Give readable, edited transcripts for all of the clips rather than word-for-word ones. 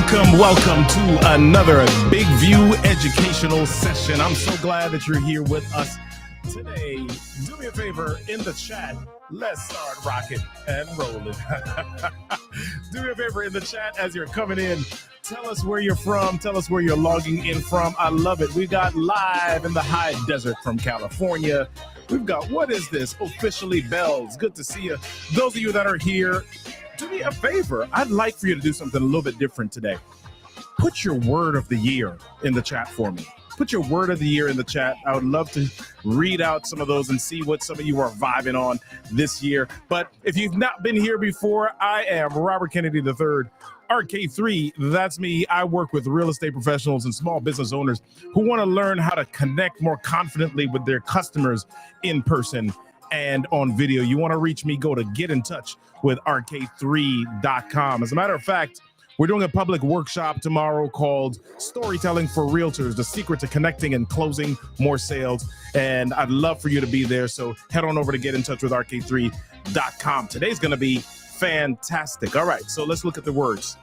Welcome to another BIGVU educational session. I'm so glad that you're here with us today. Do me a favor in the chat. Let's start rocking and rolling. Do me a favor in the chat as you're coming in. Tell us where you're from. Tell us where you're logging in from. I love it. We got live in the high desert from California. We've got, what is this? Officially Bells. Good to see you. Those of you that are here, do me a favor. I'd like for you to do something a little bit different today. Put your word of the year in the chat for me. Put your word of the year in the chat. I would love to read out some of those and see what some of you are vibing on this year. But if you've not been here before, I am Robert Kennedy III, RK3. That's me. I work with real estate professionals and small business owners who want to learn how to connect more confidently with their customers in person and on video. You want to reach me, go to get in touch with rk3.com. As a matter of fact, we're doing a public workshop tomorrow called Storytelling for Realtors, the secret to connecting and closing more sales. And I'd love for you to be there. So head on over to get in touch with rk3.com. Today's going to be fantastic. All right, so let's look at the words.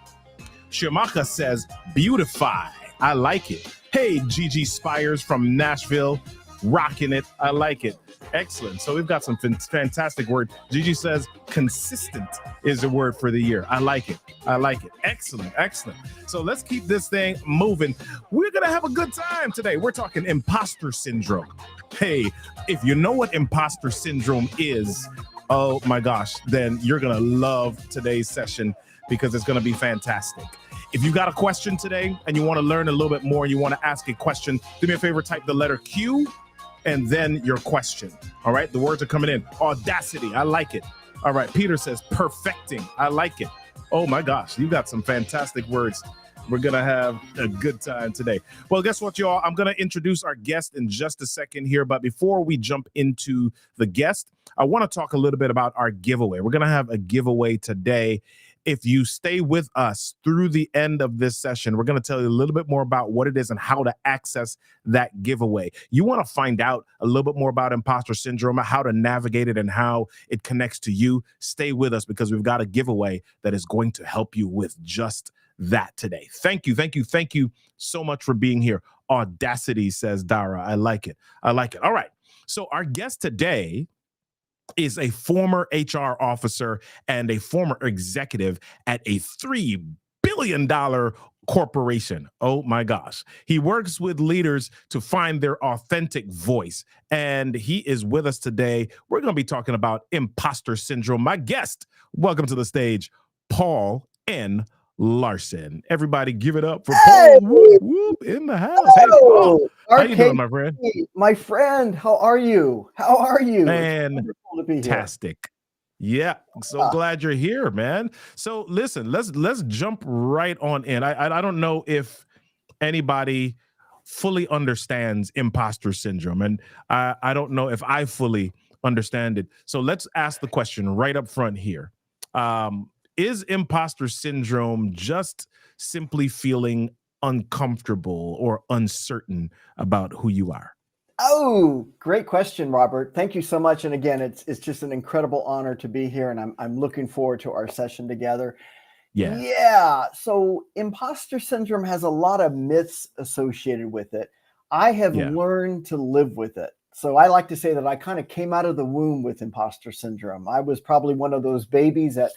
Shimaka says, beautify. I like it. Hey, Gigi Spires from Nashville, rocking it. I like it. Excellent. So we've got some fantastic word. Gigi says consistent is the word for the year. I like it. I like it. Excellent. Excellent. So let's keep this thing moving. We're going to have a good time today. We're talking imposter syndrome. Hey, if you know what imposter syndrome is, oh my gosh, then you're going to love today's session because it's going to be fantastic. If you got a question today and you want to learn a little bit more, you want to ask a question, do me a favor, type the letter Q and then your question. All right, the words are coming in. Audacity, I like it. All right, Peter says perfecting, I like it. Oh my gosh, you got some fantastic words. We're gonna have a good time today. Well, guess what, y'all? I'm gonna introduce our guest in just a second here, but before we jump into the guest, I wanna talk a little bit about our giveaway. We're gonna have a giveaway today. If you stay with us through the end of this session, we're going to tell you a little bit more about what it is and how to access that giveaway. You want to find out a little bit more about imposter syndrome, how to navigate it and how it connects to you. Stay with us because we've got a giveaway that is going to help you with just that today. Thank you. Thank you. Thank you so much for being here. Audacity, says Dara. I like it. I like it. All right. So our guest today is a former HR officer and a former executive at a $3 billion corporation. Oh my gosh. He works with leaders to find their authentic voice. And he is with us today. We're going to be talking about imposter syndrome. My guest, welcome to the stage, Paul N. Larsen. Everybody give it up for Paul whoop, whoop, in the house. Hey, Paul. How you doing, my friend? My friend, how are you? How are you? Fantastic. To be here. Yeah, so glad you're here, man. So listen, let's jump right on in. I don't know if anybody fully understands imposter syndrome, and I don't know if I fully understand it. So let's ask the question right up front here. Is imposter syndrome just simply feeling uncomfortable or uncertain about who you are? Oh, great question, Robert. Thank you so much. And again, it's just an incredible honor to be here, and I'm looking forward to our session together. Yeah. So imposter syndrome has a lot of myths associated with it. I have learned to live with it. So I like to say that I kind of came out of the womb with imposter syndrome. I was probably one of those babies that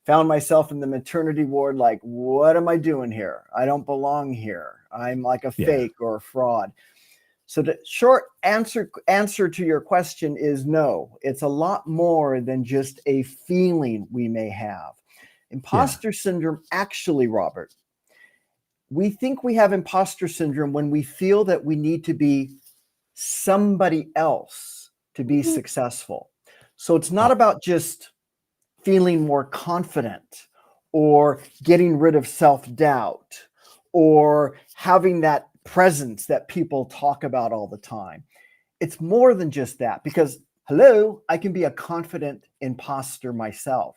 found myself in the maternity ward like, what am I doing here? I don't belong here. I'm like a fake or a fraud. So the short answer to your question is no. It's a lot more than just a feeling we may have. Imposter syndrome, actually, Robert, we think we have imposter syndrome when we feel that we need to be somebody else to be successful. So it's not about just feeling more confident or getting rid of self-doubt or having that presence that people talk about all the time. It's more than just that because, hello, I can be a confident imposter myself.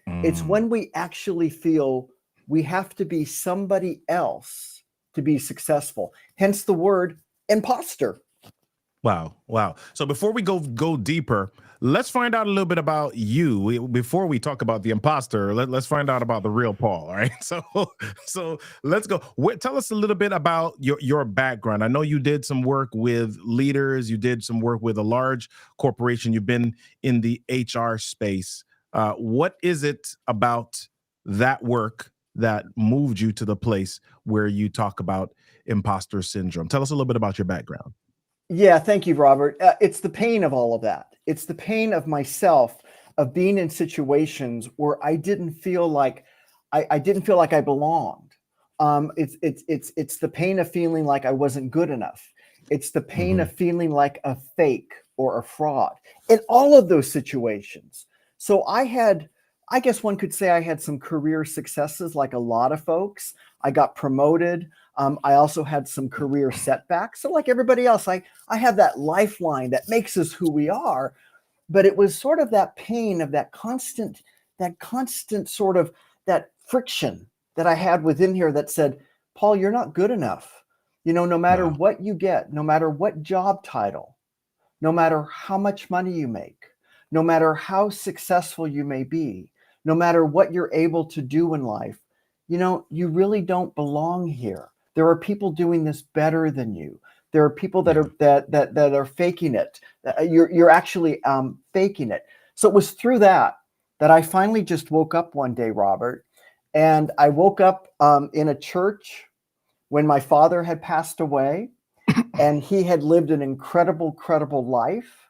It's when we actually feel we have to be somebody else to be successful. Hence the word imposter. Wow. Wow. So before we go deeper, let's find out a little bit about you. Before we talk about the imposter, let's find out about the real Paul. All right. So let's go. Tell us a little bit about your background. I know you did some work with leaders. You did some work with a large corporation. You've been in the HR space. What is it about that work that moved you to the place where you talk about imposter syndrome? Tell us a little bit about your background. Yeah, thank you, Robert. It's the pain of all of that. It's the pain of myself, of being in situations where I didn't feel like I didn't feel like I belonged. It's the pain of feeling like I wasn't good enough. It's the pain of feeling like a fake or a fraud in all of those situations. So I guess one could say I had some career successes like a lot of folks. I got promoted. I also had some career setbacks. So like everybody else, I have that lifeline that makes us who we are. But it was sort of that pain of that constant sort of that friction that I had within here that said, Paul, you're not good enough. No matter Wow. what you get, no matter what job title, no matter how much money you make, no matter how successful you may be, no matter what you're able to do in life, you really don't belong here. There are people doing this better than you. There are people that are that are faking it. You're actually faking it. So it was through that I finally just woke up one day, Robert, and I woke up in a church when my father had passed away, and he had lived an incredible life.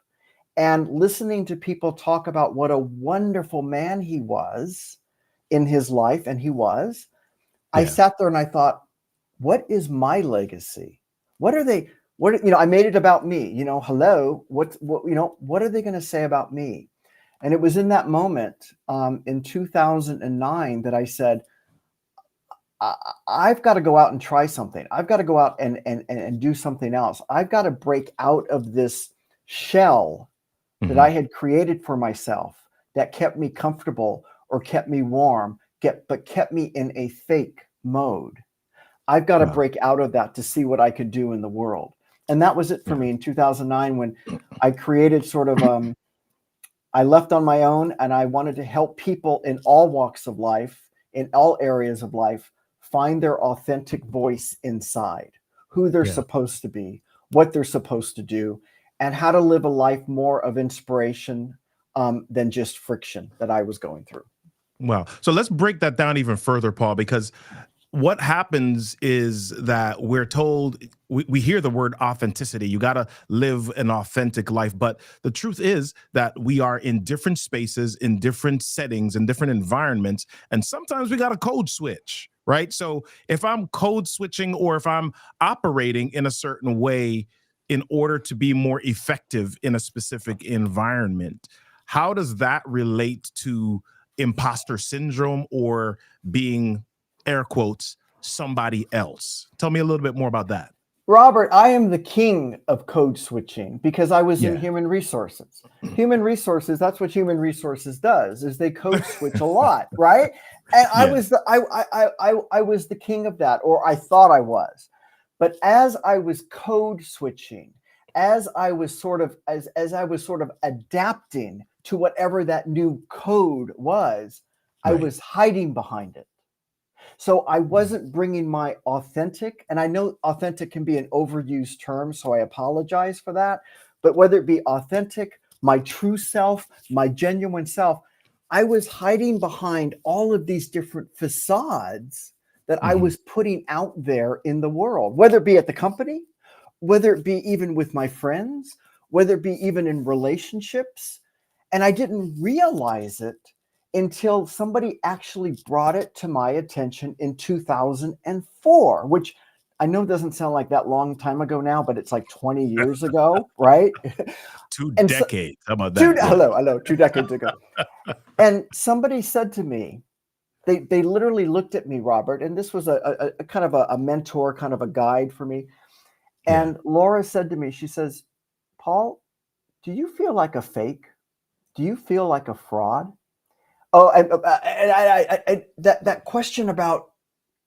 And listening to people talk about what a wonderful man he was in his life, and he was, I sat there and I thought, what is my legacy? What are they? I made it about me. Hello, what are they going to say about me? And it was in that moment in 2009 that I said, I've got to go out and try something. I've got to go out and do something else. I've got to break out of this shell that I had created for myself that kept me comfortable or kept me warm, but kept me in a fake mode. I've got to break out of that to see what I could do in the world. And that was it for me in 2009 when I created sort of, I left on my own and I wanted to help people in all walks of life, in all areas of life, find their authentic voice inside, who they're supposed to be, what they're supposed to do, and how to live a life more of inspiration than just friction that I was going through. Wow. So let's break that down even further, Paul, because what happens is that we're told, we hear the word authenticity. You got to live an authentic life. But the truth is that we are in different spaces, in different settings, in different environments. And sometimes we got to code switch, right? So if I'm code switching or if I'm operating in a certain way in order to be more effective in a specific environment, how does that relate to imposter syndrome or being, air quotes, somebody else? Tell me a little bit more about that. Robert, I am the king of code switching because I was in human resources. Human resources, that's what human resources does, is they code switch a lot, right? And I was the king of that, or I thought I was. But as I was code switching, as I was sort of adapting to whatever that new code was, I was hiding behind it. So I wasn't bringing my authentic, and I know authentic can be an overused term, so I apologize for that. But whether it be authentic, my true self, my genuine self, I was hiding behind all of these different facades that I was putting out there in the world, whether it be at the company, whether it be even with my friends, whether it be even in relationships. And I didn't realize it until somebody actually brought it to my attention in 2004, which I know doesn't sound like that long time ago now, but it's like 20 years ago, right? 2 And decades. How about that? Hello, 2 decades ago. And somebody said to me, they literally looked at me, Robert, and this was a kind of a mentor, kind of a guide for me. And Laura said to me, she says, Paul, do you feel like a fake? Do you feel like a fraud? Oh, and that question about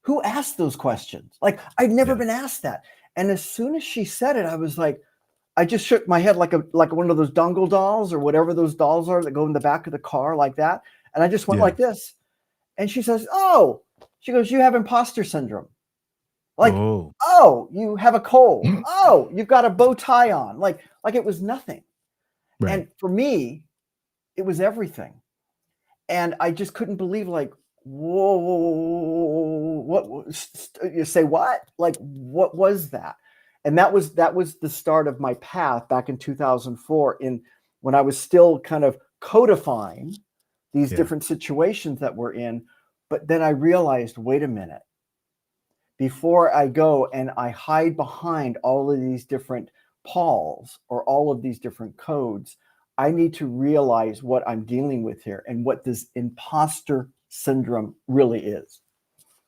who asked those questions? Like, I'd never been asked that. And as soon as she said it, I was like, I just shook my head like one of those dongle dolls or whatever those dolls are that go in the back of the car like that. And I just went like this. And she says, "Oh," she goes, "you have imposter syndrome." Like, oh, you have a cold. Oh, you've got a bow tie on. Like it was nothing. Right. And for me, it was everything. And I just couldn't believe, like, whoa, what you say, what? Like, what was that? And that was the start of my path back in 2004, when I was still kind of codifying these different situations that we're in. But then I realized, wait a minute, before I go and I hide behind all of these different Pauls or all of these different codes, I need to realize what I'm dealing with here and what this imposter syndrome really is.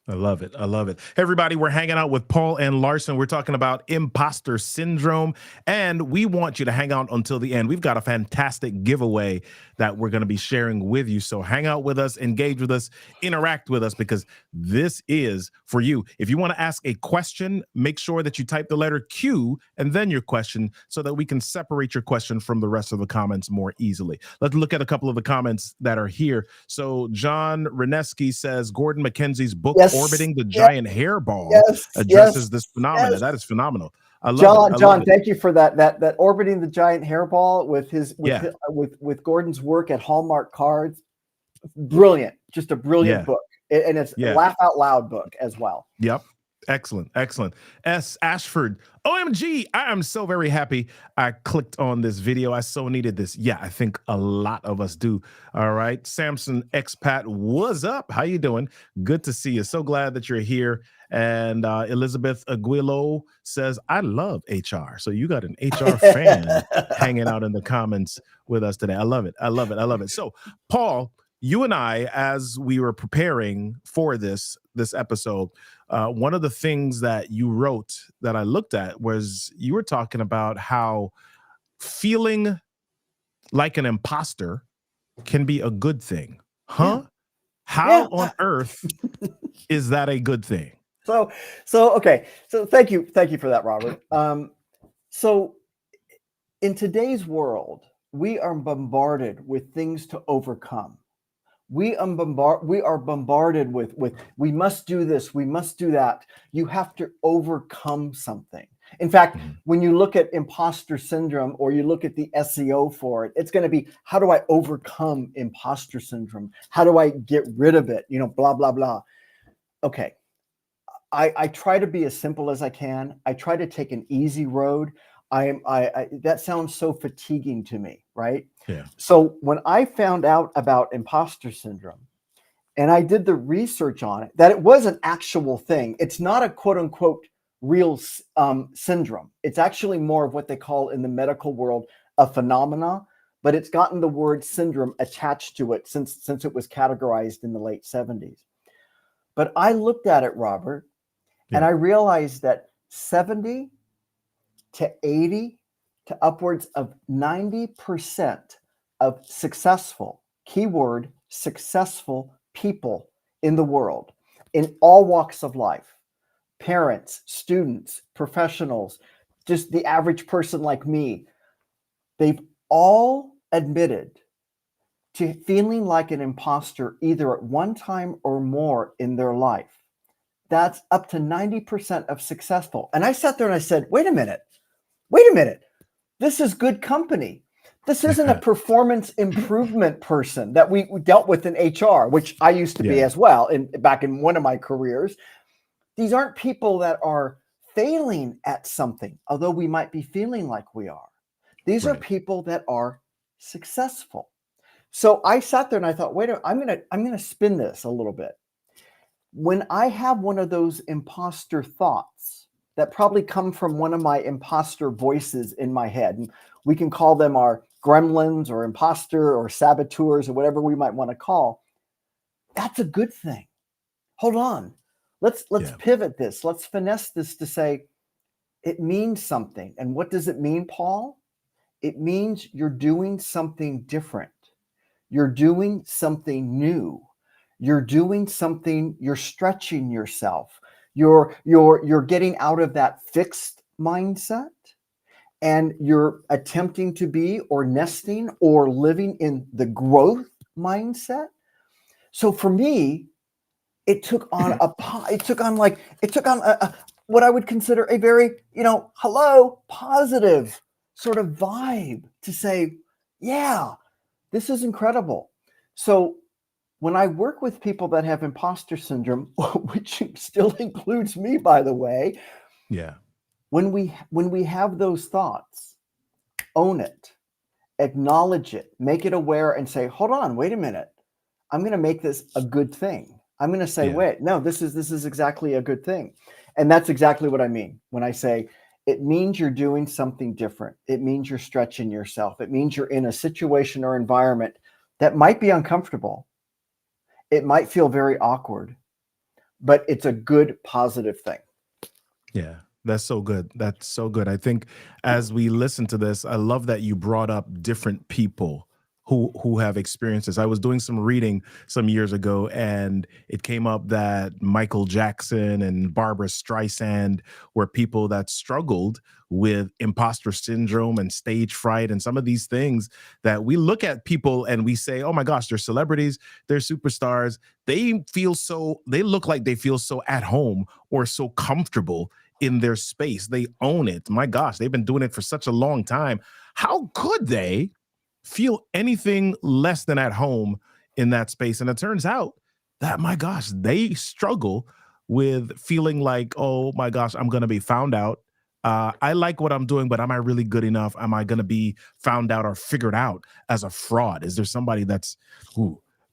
I love it. I love it. Hey, everybody, we're hanging out with Paul and Larsen. We're talking about imposter syndrome, and we want you to hang out until the end. We've got a fantastic giveaway that we're going to be sharing with you. So hang out with us, engage with us, interact with us, because this is for you. If you want to ask a question, make sure that you type the letter Q and then your question so that we can separate your question from the rest of the comments more easily. Let's look at a couple of the comments that are here. So John Reneski says, Gordon McKenzie's book, Orbiting the Giant Hairball, addresses this phenomenon. That is phenomenal. I love it. John, thank you for that Orbiting the Giant Hairball with Gordon's work at Hallmark Cards. Brilliant. Just a brilliant book. And it's a laugh out loud book as well. Yep. Excellent. Excellent. S. Ashford. OMG. I am so very happy I clicked on this video. I so needed this. Yeah, I think a lot of us do. All right. Samson Expat, what's up? How you doing? Good to see you. So glad that you're here. And Elizabeth Aguilo says, I love HR. So you got an HR fan hanging out in the comments with us today. I love it. I love it. I love it. So, Paul, you and I, as we were preparing for this episode, one of the things that you wrote that I looked at was you were talking about how feeling like an imposter can be a good thing. Huh? Yeah. How on earth is that a good thing? So okay. So thank you for that, Robert. So in today's world, we are bombarded with things to overcome. We are bombarded with we must do this, we must do that. You have to overcome something. In fact, when you look at imposter syndrome or you look at the SEO for it, it's going to be, how do I overcome imposter syndrome? How do I get rid of it? Blah, blah, blah. Okay. I try to be as simple as I can. I try to take an easy road. That sounds so fatiguing to me, right? Yeah. So when I found out about imposter syndrome and I did the research on it, that it was an actual thing. It's not a quote unquote real syndrome. It's actually more of what they call in the medical world a phenomena, but it's gotten the word syndrome attached to it since it was categorized in the late 70s. But I looked at it, Robert, and I realized that 70 to 80 to upwards of 90% of successful, keyword, successful people in the world, in all walks of life, parents, students, professionals, just the average person like me, they've all admitted to feeling like an imposter either at one time or more in their life. That's up to 90% of successful. And I sat there and I said, wait a minute. This is good company. This isn't a performance improvement person that we dealt with in HR, which I used to be as well back in one of my careers. These aren't people that are failing at something, although we might be feeling like we are. These are people that are successful. So I sat there and I thought, wait a minute, I'm gonna spin this a little bit. When I have one of those imposter thoughts that probably come from one of my imposter voices in my head, and we can call them our gremlins or imposter or saboteurs or whatever we might want to call, that's a good thing. Hold on. Let's pivot this. Let's finesse this to say it means something. And what does it mean, Paul? It means you're doing something different. You're doing something new. You're doing something, you're stretching yourself. You're getting out of that fixed mindset and you're attempting to be or nesting or living in the growth mindset. So for me, it took on what I would consider a very, positive sort of vibe to say, yeah, this is incredible. So when I work with people that have imposter syndrome, which still includes me, by the way, yeah, when we have those thoughts, own it, acknowledge it, make it aware, and say, hold on, wait a minute. I'm going to make this a good thing. I'm going to say, yeah, wait, no, this is exactly a good thing. And that's exactly what I mean when I say it means you're doing something different. It means you're stretching yourself. It means you're in a situation or environment that might be uncomfortable. It might feel very awkward, but it's a good, positive thing. yeah. That's so good. That's so good. I think as we listen to this, I love that you brought up different people who have experiences. I was doing some reading some years ago, and it came up that Michael Jackson and Barbara Streisand were people that struggled with imposter syndrome and stage fright and some of these things that we look at people and we say, oh my gosh, they're celebrities, they're superstars. They look like they feel so at home or so comfortable in their space. They own it. My gosh, they've been doing it for such a long time. How could they feel anything less than at home in that space? And it turns out that, my gosh, they struggle with feeling like, oh my gosh, I'm going to be found out. I like what I'm doing, but am I really good enough? Am I going to be found out or figured out as a fraud? Is there somebody that's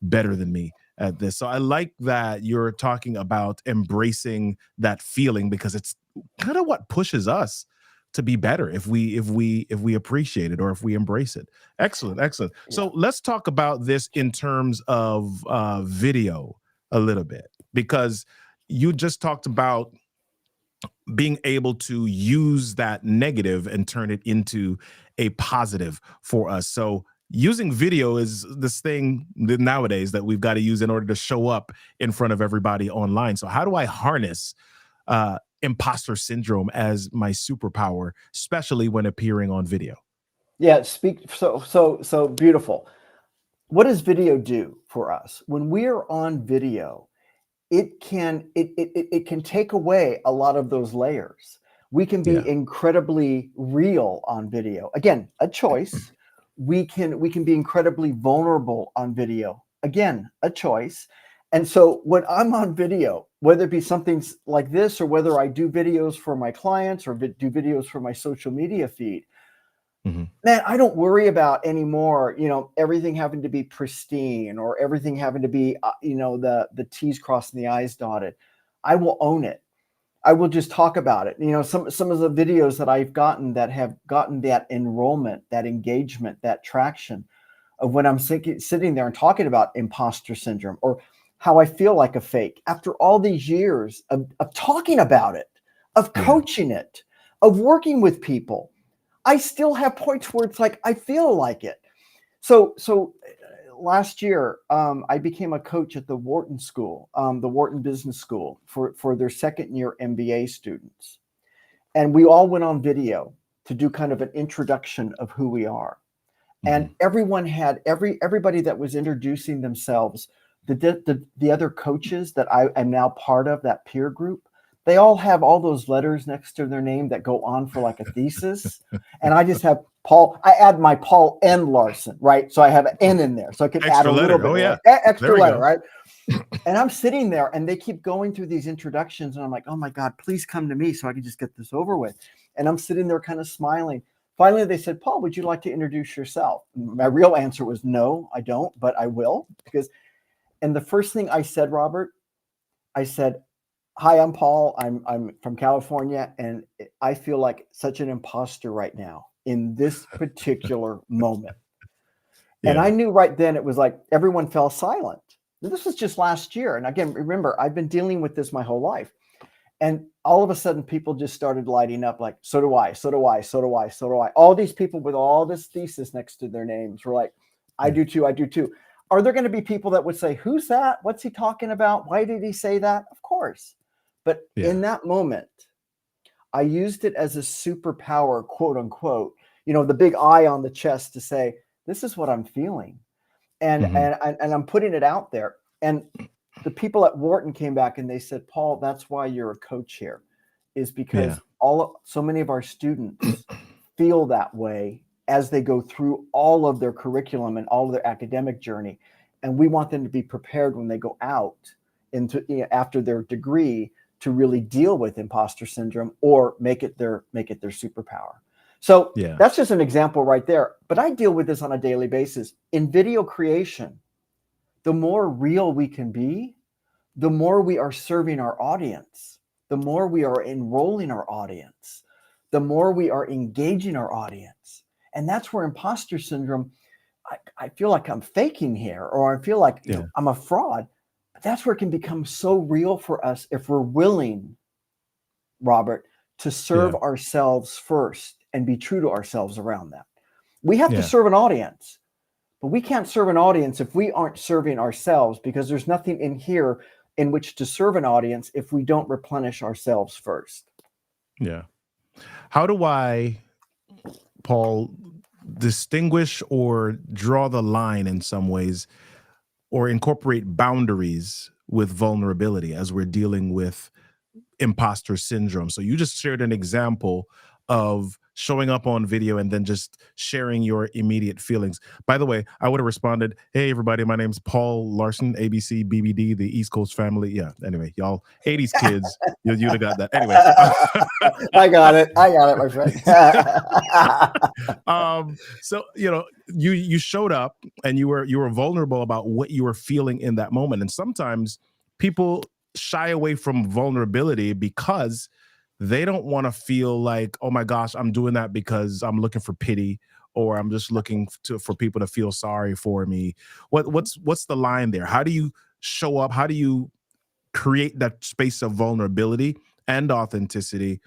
better than me at this? So I like that you're talking about embracing that feeling, because it's kind of what pushes us to be better if we appreciate it or if we embrace it. Excellent. Yeah. So let's talk about this in terms of video a little bit, because you just talked about being able to use that negative and turn it into a positive for us. So using video is this thing that nowadays that we've got to use in order to show up in front of everybody online. So how do I harness imposter syndrome as my superpower, especially when appearing on video? Yeah, so beautiful. What does video do for us? When we're on video, it can take away a lot of those layers. We can be Yeah. incredibly real on video. Again, a choice. We can be incredibly vulnerable on video. Again, a choice. And so when I'm on video, whether it be something like this or whether I do videos for my clients or do videos for my social media feed, man, I don't worry about anymore, everything having to be pristine or everything having to be, the T's crossed and the I's dotted. I will own it. I will just talk about it. Some of the videos that I've gotten that have gotten that enrollment, that engagement, that traction of when I'm sitting there and talking about imposter syndrome or how I feel like a fake after all these years of talking about it, of coaching it, of working with people. I still have points where it's like, I feel like it. So last year, I became a coach at the Wharton School, the Wharton Business School for their second year MBA students. And we all went on video to do kind of an introduction of who we are. And everyone had, everybody that was introducing themselves, the other coaches that I am now part of, that peer group, they all have all those letters next to their name that go on for like a thesis. And I just have Paul, I add my Paul N. Larsen, right? So I have an N in there. So I could add a little bit. Extra letter, right? And I'm sitting there and they keep going through these introductions. And I'm like, oh my God, please come to me so I can just get this over with. And I'm sitting there kind of smiling. Finally, they said, Paul, would you like to introduce yourself? My real answer was no, I don't, but I will. And the first thing I said, Robert, I said, hi, I'm Paul. I'm from California, and I feel like such an imposter right now in this particular moment. And I knew right then it was like everyone fell silent. This was just last year. And again, remember, I've been dealing with this my whole life. And all of a sudden, people just started lighting up like, so do I, so do I, so do I, so do I. All these people with all this thesis next to their names were like, I do too, I do too. Are there going to be people that would say, who's that? What's he talking about? Why did he say that? Of course. But in that moment, I used it as a superpower, quote unquote, the big I on the chest to say, this is what I'm feeling. And I'm putting it out there. And the people at Wharton came back and they said, Paul, that's why you're a coach here, is because so many of our students feel that way as they go through all of their curriculum and all of their academic journey. And we want them to be prepared when they go out into after their degree to really deal with imposter syndrome or make it their superpower. So that's just an example right there. But I deal with this on a daily basis. In video creation, the more real we can be, the more we are serving our audience, the more we are enrolling our audience, the more we are engaging our audience. And that's where imposter syndrome, I feel like I'm faking here, or I feel like I'm a fraud. But that's where it can become so real for us if we're willing, Robert, to serve ourselves first and be true to ourselves around that. We have to serve an audience, but we can't serve an audience if we aren't serving ourselves, because there's nothing in here in which to serve an audience if we don't replenish ourselves first. Yeah. How do I, Paul, distinguish or draw the line in some ways, or incorporate boundaries with vulnerability as we're dealing with imposter syndrome? So you just shared an example of showing up on video and then just sharing your immediate feelings. By the way, I would have responded, hey, everybody, my name's Paul Larsen, ABC, BBD, the East Coast family. Yeah, anyway, y'all 80s kids, you'd have got that. Anyway. I got it, my friend. So, you showed up and you were vulnerable about what you were feeling in that moment. And sometimes people shy away from vulnerability because they don't want to feel like, oh my gosh, I'm doing that because I'm looking for pity, or I'm just looking for people to feel sorry for me. What's the line there? How do you show up? How do you create that space of vulnerability and authenticity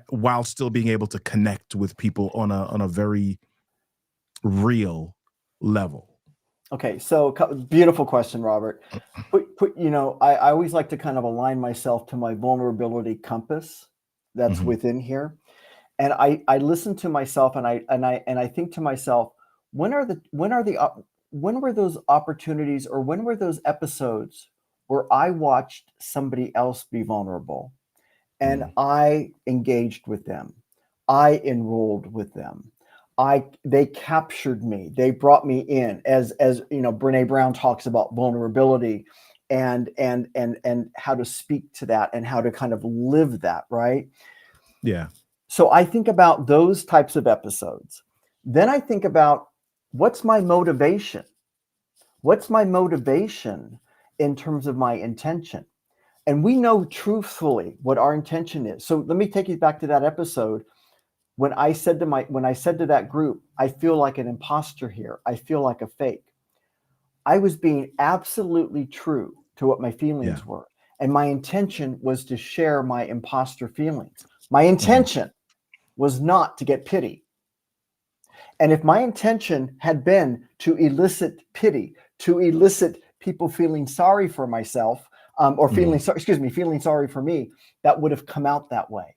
while still being able to connect with people on a very real level? Okay, so beautiful question, Robert. I always like to kind of align myself to my vulnerability compass that's within here, and I listen to myself, and I think to myself, when were those opportunities, or when were those episodes where I watched somebody else be vulnerable, and I engaged with them, I enrolled with them. They captured me. They brought me in, as Brene Brown talks about vulnerability and how to speak to that and how to kind of live that, right? Yeah. So I think about those types of episodes. Then I think about, what's my motivation? What's my motivation in terms of my intention? And we know truthfully what our intention is. So let me take you back to that episode. When I said to that group, I feel like an imposter here, I feel like a fake, I was being absolutely true to what my feelings were. And my intention was to share my imposter feelings. My intention was not to get pity. And if my intention had been to elicit pity, to elicit people feeling sorry for myself, or feeling sorry for me, that would have come out that way.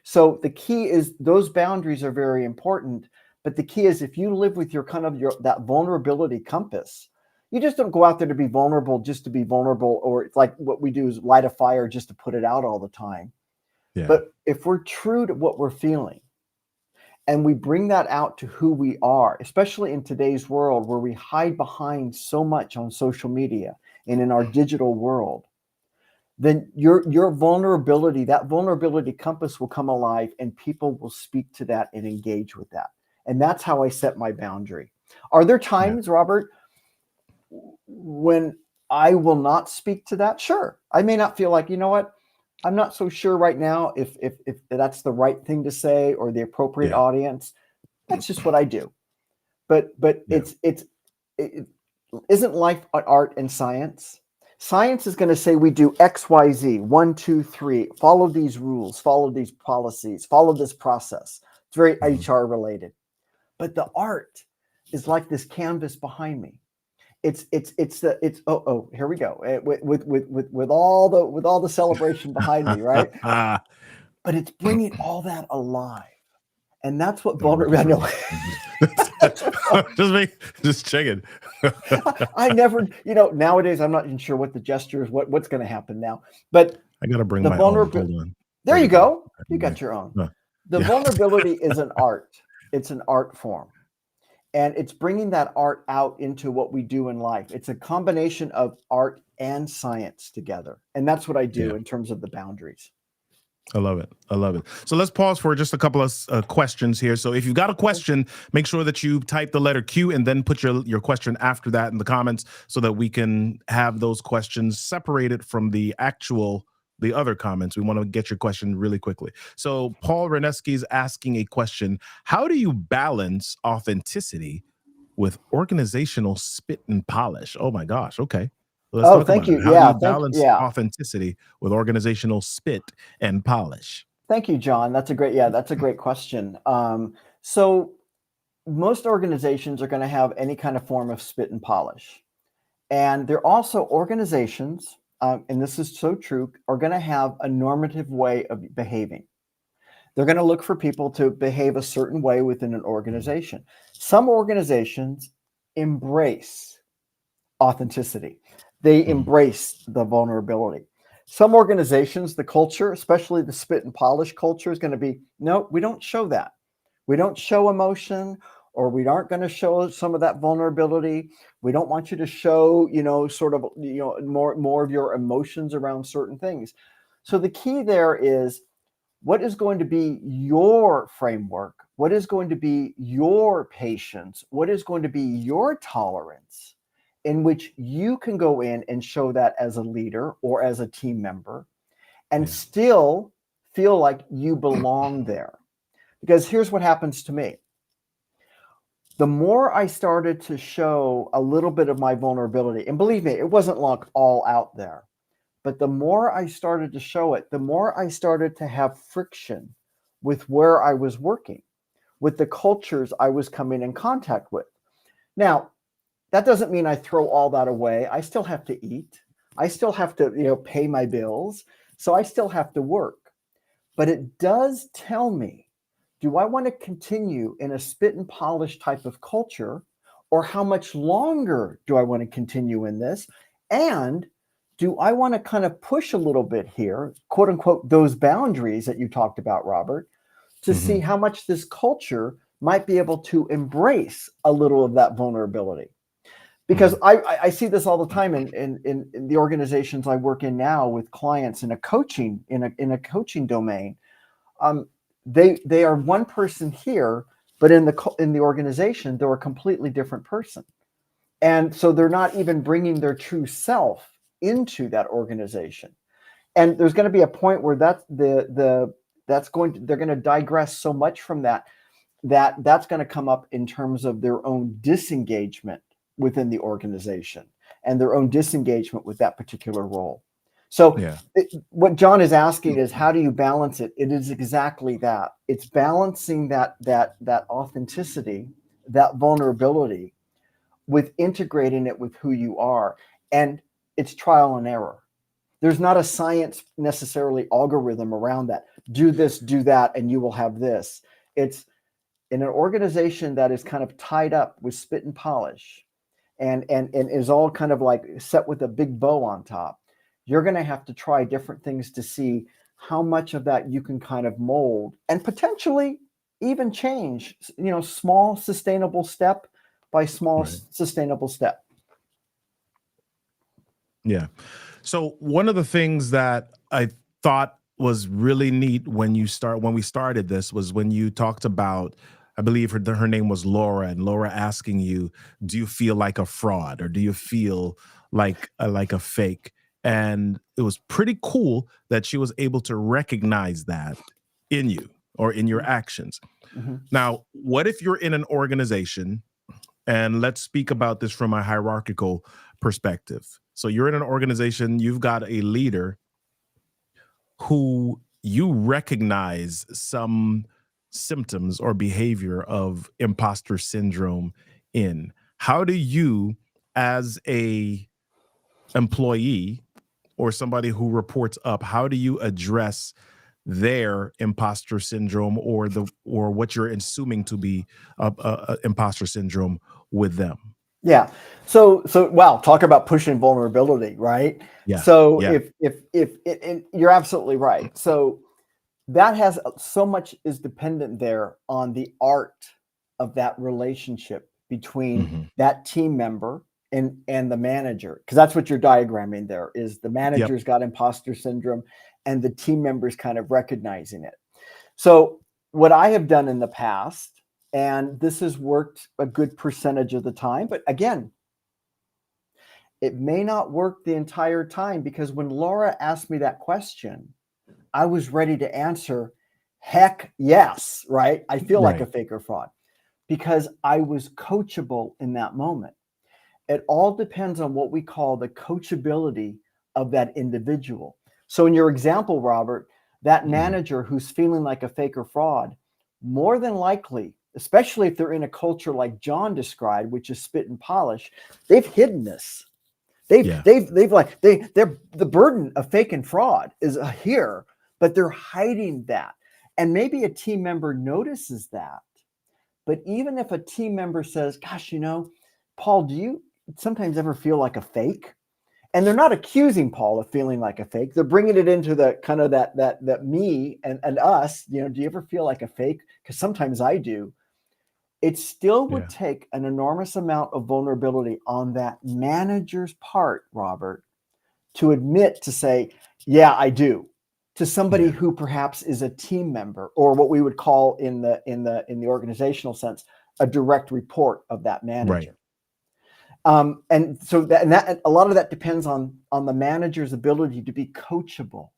So the key is, those boundaries are very important, but the key is, if you live with that vulnerability compass, you just don't go out there to be vulnerable just to be vulnerable, or it's like what we do is light a fire just to put it out all the time. Yeah. But if we're true to what we're feeling, and we bring that out to who we are, especially in today's world where we hide behind so much on social media and in our digital world, then your vulnerability, that vulnerability compass will come alive, and people will speak to that and engage with that. And that's how I set my boundary. Are there times, Robert, when I will not speak to that? Sure. I may not feel like, I'm not so sure right now if that's the right thing to say or the appropriate audience. That's just what I do. But isn't life art and science? Science is going to say we do X, Y, Z, 1, 2, 3, follow these rules, follow these policies, follow this process. It's very HR related. But the art is like this canvas behind me. It's here we go with all the celebration behind me, right? but it's bringing all that alive. And that's what vulnerability. Just checking. I never, nowadays I'm not even sure what the gesture is, what's going to happen now. But I got to bring my own. Hold on. There you go. You got your own. The vulnerability is an art. It's an art form. And it's bringing that art out into what we do in life. It's a combination of art and science together. And that's what I do in terms of the boundaries. I love it. I love it. So let's pause for just a couple of questions here. So if you've got a question, make sure that you type the letter Q and then put your question after that in the comments so that we can have those questions separated from the other comments. We want to get your question really quickly. So Paul Reneski is asking a question. How do you balance authenticity with organizational spit and polish? Oh my gosh. Okay. Let's talk thank about you. It. How do you balance authenticity with organizational spit and polish? Thank you, John. That's a great question. So most organizations are going to have any kind of form of spit and polish. And they're also organizations, and this is so true, are going to have a normative way of behaving. They're going to look for people to behave a certain way within an organization. Some organizations embrace authenticity. They embrace the vulnerability. Some organizations, the culture, especially the spit and polish culture, is going to be, no, we don't show that. We don't show emotion, or we aren't going to show some of that vulnerability. We don't want you to show, more of your emotions around certain things. So the key there is, what is going to be your framework? What is going to be your patience? What is going to be your tolerance in which you can go in and show that as a leader or as a team member and still feel like you belong there? Because here's what happens to me. The more I started to show a little bit of my vulnerability, and believe me, it wasn't like all out there, but the more I started to show it, the more I started to have friction with where I was working, with the cultures I was coming in contact with. Now, that doesn't mean I throw all that away. I still have to eat. I still have to, pay my bills. So I still have to work. But it does tell me, do I want to continue in a spit and polish type of culture, or how much longer do I want to continue in this? And do I want to kind of push a little bit here, quote unquote, those boundaries that you talked about, Robert, to see how much this culture might be able to embrace a little of that vulnerability? Because I see this all the time in the organizations I work in now with clients in a coaching domain. They are one person here, but in the organization they're a completely different person, and so they're not even bringing their true self into that organization. And there's going to be a point where they're going to digress so much from that's going to come up in terms of their own disengagement within the organization and their own disengagement with that particular role. So what John is asking is, how do you balance it? It is exactly that. It's balancing that authenticity, that vulnerability, with integrating it with who you are. And it's trial and error. There's not a science necessarily algorithm around that. Do this, do that, and you will have this. It's in an organization that is kind of tied up with spit and polish and is all kind of like set with a big bow on top. You're going to have to try different things to see how much of that you can kind of mold and potentially even change, small sustainable step by small sustainable step. Yeah. So one of the things that I thought was really neat when we started this was when you talked about, I believe her name was Laura, and Laura asking you, do you feel like a fraud, or do you feel like a fake? And it was pretty cool that she was able to recognize that in you or in your actions. Now, what if you're in an organization, and let's speak about this from a hierarchical perspective. So you're in an organization, you've got a leader who you recognize some symptoms or behavior of imposter syndrome in. How do you, as a employee or somebody who reports up, how do you address their imposter syndrome or what you're assuming to be a imposter syndrome with them. Yeah. So wow, talk about pushing vulnerability, right? Yeah. So yeah. if you're absolutely right. So that has so much is dependent there on the art of that relationship between that team member and the manager, because that's what you're diagramming there is the manager's got imposter syndrome and the team members kind of recognizing it. So what I have done in the past, and this has worked a good percentage of the time, but again, it may not work the entire time, because when Laura asked me that question, I was ready to answer, heck yes, right? I feel like a fake or fraud, because I was coachable in that moment. It all depends on what we call the coachability of that individual. So in your example, Robert, that manager who's feeling like a fake or fraud, more than likely, especially if they're in a culture like John described, which is spit and polish, they've hidden this. They're the burden of fake and fraud is here, but they're hiding that. And maybe a team member notices that. But even if a team member says, gosh, Paul, do you sometimes ever feel like a fake? And they're not accusing Paul of feeling like a fake. They're bringing it into the kind of that me and us, do you ever feel like a fake? Because sometimes I do. It still would take an enormous amount of vulnerability on that manager's part, Robert, to admit, to say, yeah, I do, to somebody who perhaps is a team member, or what we would call in the organizational sense, a direct report of that manager. And so that a lot of that depends on the manager's ability to be coachable.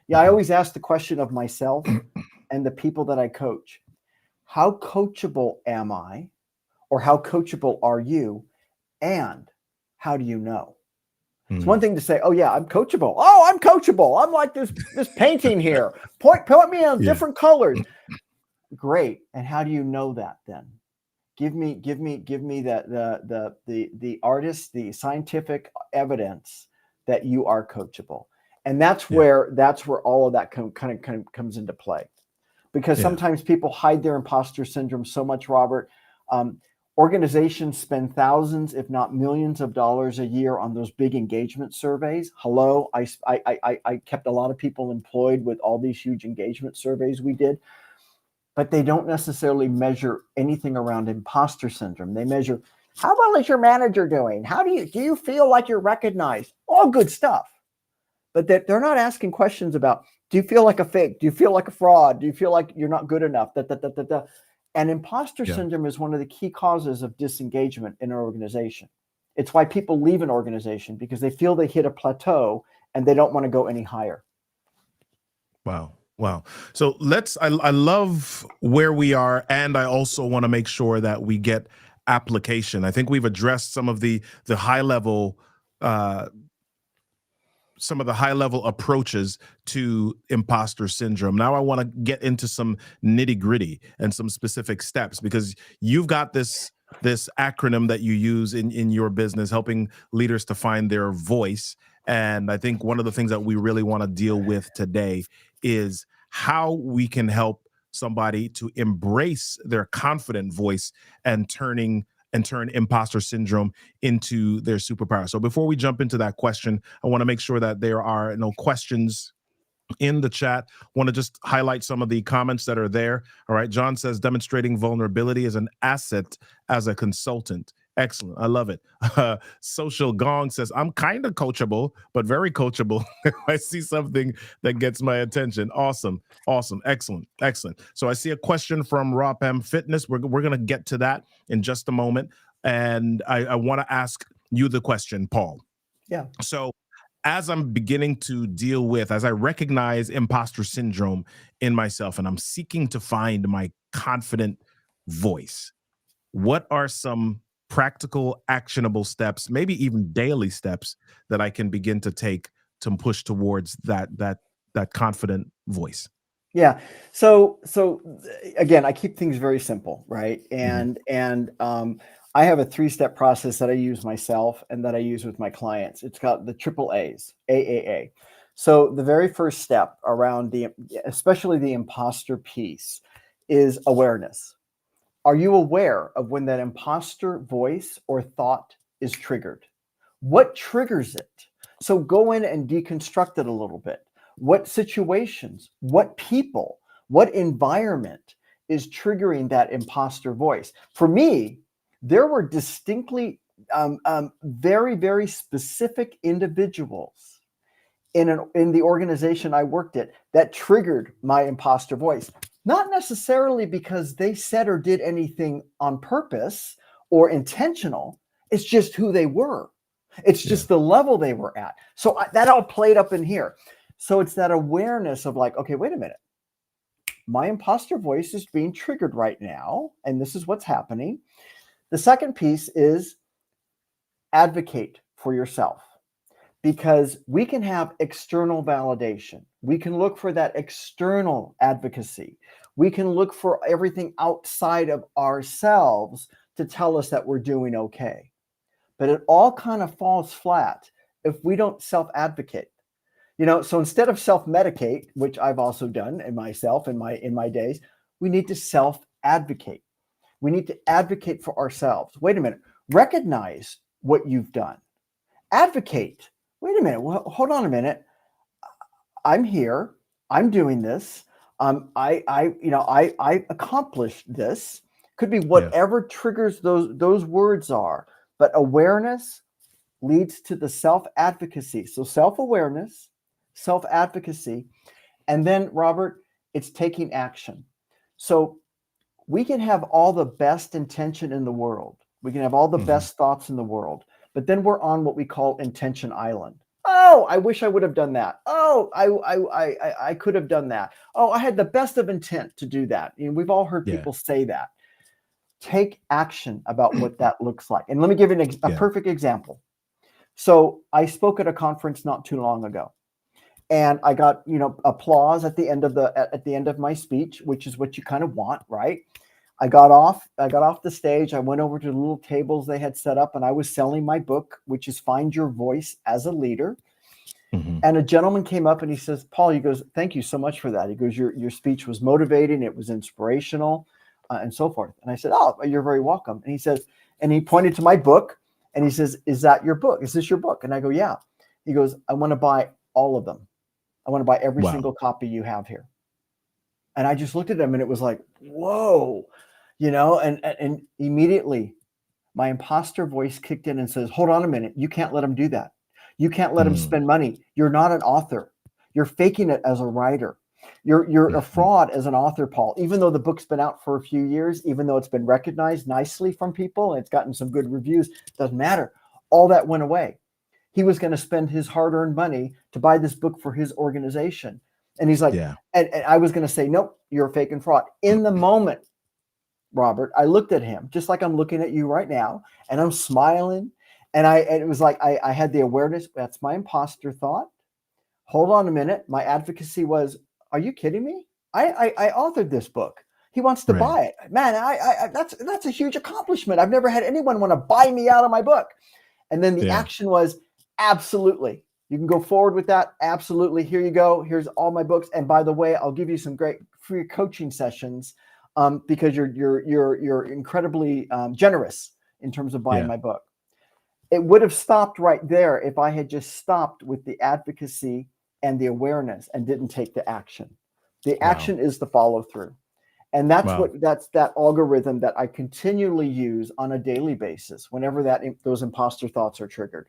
Yeah, I always ask the question of myself and the people that I coach: how coachable am I? Or how coachable are you? And how do you know? It's one thing to say, oh yeah, I'm coachable. Oh, I'm coachable. I'm like this painting here. Point me on different colors. Great. And how do you know that then? Give me the artist, the scientific evidence that you are coachable. And that's where all of that kind of comes into play. Because sometimes people hide their imposter syndrome so much, Robert. Organizations spend thousands, if not millions of dollars a year on those big engagement surveys. Hello, I kept a lot of people employed with all these huge engagement surveys we did, but they don't necessarily measure anything around imposter syndrome. They measure, how well is your manager doing? How do you feel like you're recognized? All good stuff. But they're not asking questions about, do you feel like a fake? Do you feel like a fraud? Do you feel like you're not good enough? And imposter syndrome is one of the key causes of disengagement in an organization. It's why people leave an organization, because they feel they hit a plateau and they don't want to go any higher. Wow. So I love where we are. And I also want to make sure that we get application. I think we've addressed some of the high level, approaches to imposter syndrome. Now I want to get into some nitty gritty and some specific steps, because you've got this acronym that you use in your business, helping leaders to find their voice. And I think one of the things that we really want to deal with today is how we can help somebody to embrace their confident voice and turn imposter syndrome into their superpower. So before we jump into that question, I want to make sure that there are no questions in the chat. Want to just highlight some of the comments that are there. All right. John says, demonstrating vulnerability is an asset as a consultant. Excellent. I love it. Social Gong says, I'm kind of coachable, but very coachable. I see something that gets my attention. Awesome. Excellent. So I see a question from Ropam Fitness. We're going to get to that in just a moment. And I want to ask you the question, Paul. Yeah. So as I'm beginning to deal with, as I recognize imposter syndrome in myself, and I'm seeking to find my confident voice, what are some practical, actionable steps, maybe even daily steps, that I can begin to take to push towards that confident voice? Yeah. So again, I keep things very simple, right? And I have a 3-step process that I use myself and that I use with my clients. It's got the triple A's, AAA. So the very first step around especially the imposter piece, is awareness. Are you aware of when that imposter voice or thought is triggered? What triggers it? So go in and deconstruct it a little bit. What situations, what people, what environment is triggering that imposter voice? For me, there were distinctly very, very specific individuals in the organization I worked at that triggered my imposter voice. Not necessarily because they said or did anything on purpose or intentional. It's just who they were. It's just the level they were at. So that all played up in here. So it's that awareness of like, okay, wait a minute. My imposter voice is being triggered right now, and this is what's happening. The second piece is advocate for yourself, because we can have external validation. We can look for that external advocacy. We can look for everything outside of ourselves to tell us that we're doing okay. But it all kind of falls flat if we don't self-advocate. So instead of self-medicate, which I've also done in myself in my days, we need to self-advocate. We need to advocate for ourselves. Wait a minute. Recognize what you've done. Advocate. Wait a minute. Well, hold on a minute. I'm here. I'm doing this. I accomplished this. Could be whatever triggers those words are. But awareness leads to the self-advocacy. So self-awareness, self-advocacy, and then, Robert, it's taking action. So we can have all the best intention in the world. We can have all the best thoughts in the world, but then we're on what we call intention island. Oh, I wish I would have done that. Oh, I could have done that. Oh, I had the best of intent to do that. We've all heard people say that. Take action about what that looks like. And let me give you a perfect example. So I spoke at a conference not too long ago, and I got, applause at the end of my speech, which is what you kind of want, right? I got off the stage. I went over to the little tables they had set up, and I was selling my book, which is Find Your Voice as a Leader. And a gentleman came up and he says, Paul, he goes, thank you so much for that. He goes, your speech was motivating. It was inspirational, and so forth. And I said, oh, you're very welcome. And he says, and he pointed to my book and he says, is that your book? Is this your book? And I go, yeah. He goes, I want to buy all of them. I want to buy every single copy you have here. And I just looked at him and it was like, whoa, and immediately my imposter voice kicked in and says, hold on a minute. You can't let him do that. You can't let him spend money. You're not an author. You're faking it as a writer. You're a fraud as an author, Paul. Even though the book's been out for a few years, even though it's been recognized nicely from people, and it's gotten some good reviews, doesn't matter. All that went away. He was going to spend his hard-earned money to buy this book for his organization. And he's like, and I was going to say, nope, you're a fake and fraud. In the moment, Robert, I looked at him just like I'm looking at you right now, and I'm smiling. And it was like I had the awareness. That's my imposter thought. Hold on a minute. My advocacy was, are you kidding me? I authored this book. He wants to buy it. Man, that's a huge accomplishment. I've never had anyone want to buy me out of my book. And then the action was, absolutely. You can go forward with that. Absolutely. Here you go. Here's all my books. And by the way, I'll give you some great free coaching sessions because you're incredibly generous in terms of buying my book. It would have stopped right there if I had just stopped with the advocacy and the awareness and didn't take the action. The action is the follow through. And that's that's that algorithm that I continually use on a daily basis whenever those imposter thoughts are triggered.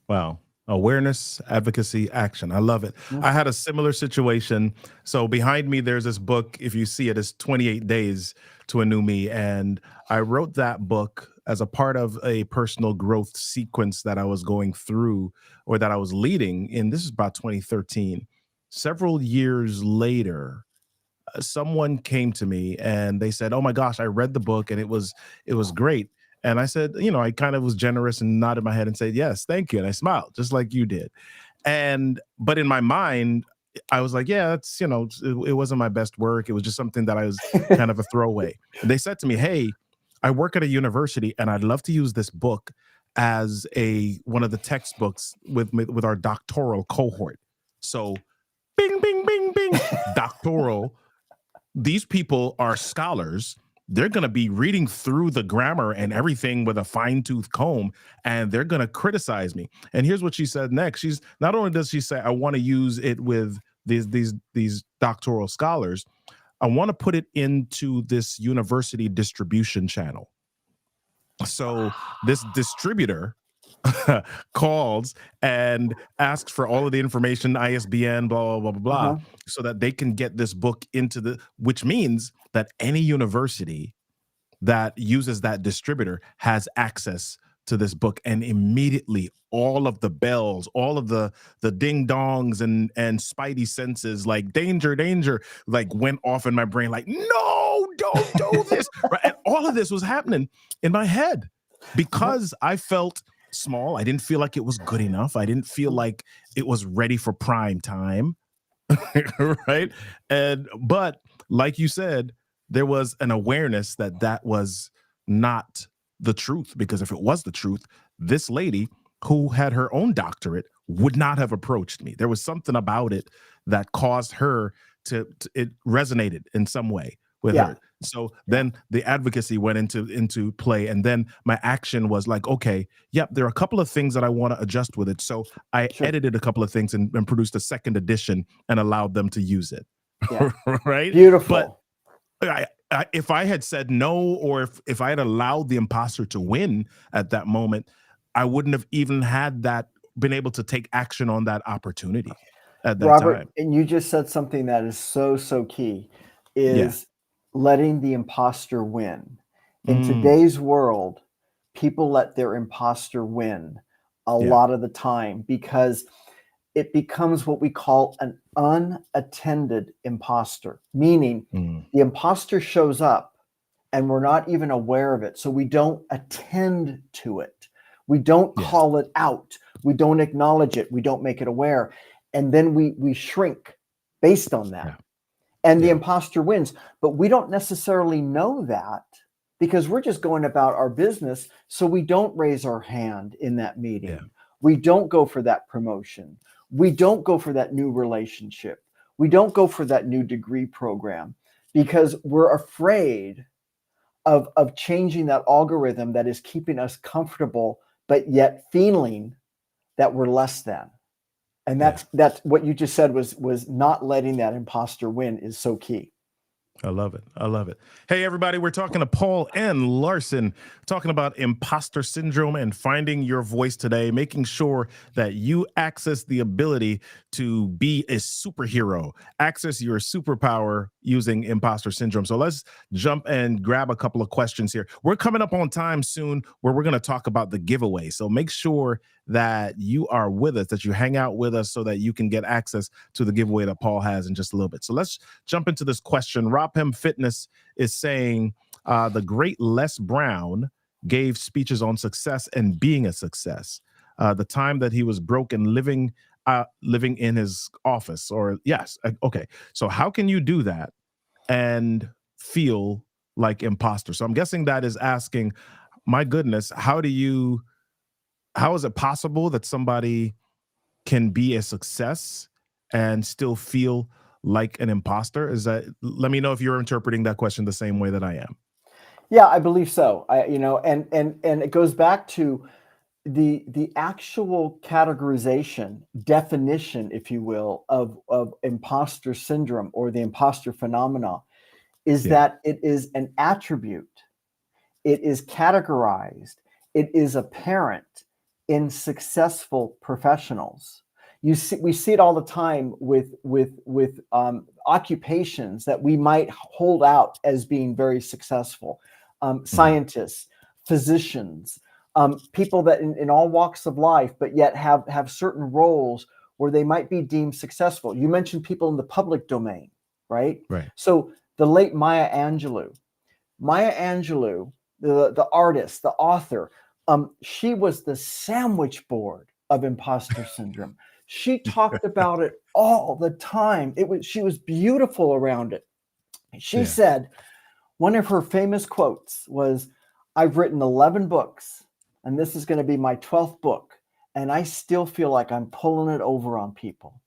Wow. Awareness, advocacy, action. I love it. I had a similar situation. So behind me, there's this book. If you see it, it's 28 Days to a New Me. And I wrote that book as a part of a personal growth sequence that I was going through or that I was leading. And this is about 2013. Several years later, someone came to me and they said, oh my gosh, I read the book and it was great. And I said, I kind of was generous and nodded my head and said, yes, thank you. And I smiled just like you did. But in my mind, I was like, yeah, that's, it wasn't my best work. It was just something that I was kind of a throwaway. And they said to me, hey, I work at a university and I'd love to use this book as one of the textbooks with our doctoral cohort. So bing, bing, bing, bing, doctoral. These people are scholars. They're going to be reading through the grammar and everything with a fine-tooth comb, and they're going to criticize me. And here's what she said next. She's not only does she say, I want to use it with these doctoral scholars, I want to put it into this university distribution channel. So this distributor calls and asks for all of the information, ISBN, blah, blah, blah, blah, blah, so that they can get this book into which means that any university that uses that distributor has access to this book, and immediately all of the bells, all of the ding dongs and spidey senses, like danger, danger, like went off in my brain, like, no, don't do this. Right? And all of this was happening in my head because I felt small. I didn't feel like it was good enough. I didn't feel like it was ready for prime time. Right. But like you said, there was an awareness that that was not the truth, because if it was the truth, this lady who had her own doctorate would not have approached me. There was something about it that caused her it resonated in some way with her. So then the advocacy went into play, and then my action was like, okay, yep, there are a couple of things that I want to adjust with it. So I edited a couple of things and produced a second edition and allowed them to use it. Yeah. Right? Beautiful. But if I had said no, or if I had allowed the imposter to win at that moment, I wouldn't have even been able to take action on that opportunity at that Robert, time. and you just said something that is so key, is letting the imposter win. In today's world, people let their imposter win a lot of the time because it becomes what we call an unattended imposter, meaning the imposter shows up and we're not even aware of it. So we don't attend to it. We don't call it out. We don't acknowledge it. We don't make it aware. And then we shrink based on that. And the imposter wins. But we don't necessarily know that because we're just going about our business. So we don't raise our hand in that meeting. We don't go for that promotion. We don't go for that new relationship. We don't go for that new degree program because we're afraid of changing that algorithm that is keeping us comfortable, but yet feeling that we're less than. And that's what you just said was not letting that imposter win is so key. I love it. I love it. Hey, everybody, we're talking to Paul and Larsen, talking about imposter syndrome and finding your voice today, making sure that you access the ability to be a superhero, access your superpower using imposter syndrome. So let's jump and grab a couple of questions here. We're coming up on time soon where we're going to talk about the giveaway. So make sure that you are with us, that you hang out with us so that you can get access to the giveaway that Paul has in just a little bit. So let's jump into this question. Robham Fitness is saying the great Les Brown gave speeches on success and being a success. The time that he was broke and living in his office, or okay. So how can you do that and feel like imposter? So I'm guessing that is asking, my goodness, how is it possible that somebody can be a success and still feel like an imposter? Let me know if you're interpreting that question the same way that I am. Yeah, I believe so. And it goes back to the actual categorization, definition, if you will, of imposter syndrome or the imposter phenomena is that it is an attribute. It is categorized. It is apparent in successful professionals. We see it all the time with occupations that we might hold out as being very successful. Scientists, physicians, people that in all walks of life, but yet have certain roles where they might be deemed successful. You mentioned people in the public domain, right? Right. So the late Maya Angelou, the artist, the author, she was the sandwich board of imposter syndrome. She talked about it all the time. She was beautiful around it. She said, one of her famous quotes was, "I've written 11 books, and this is going to be my 12th book, and I still feel like I'm pulling it over on people."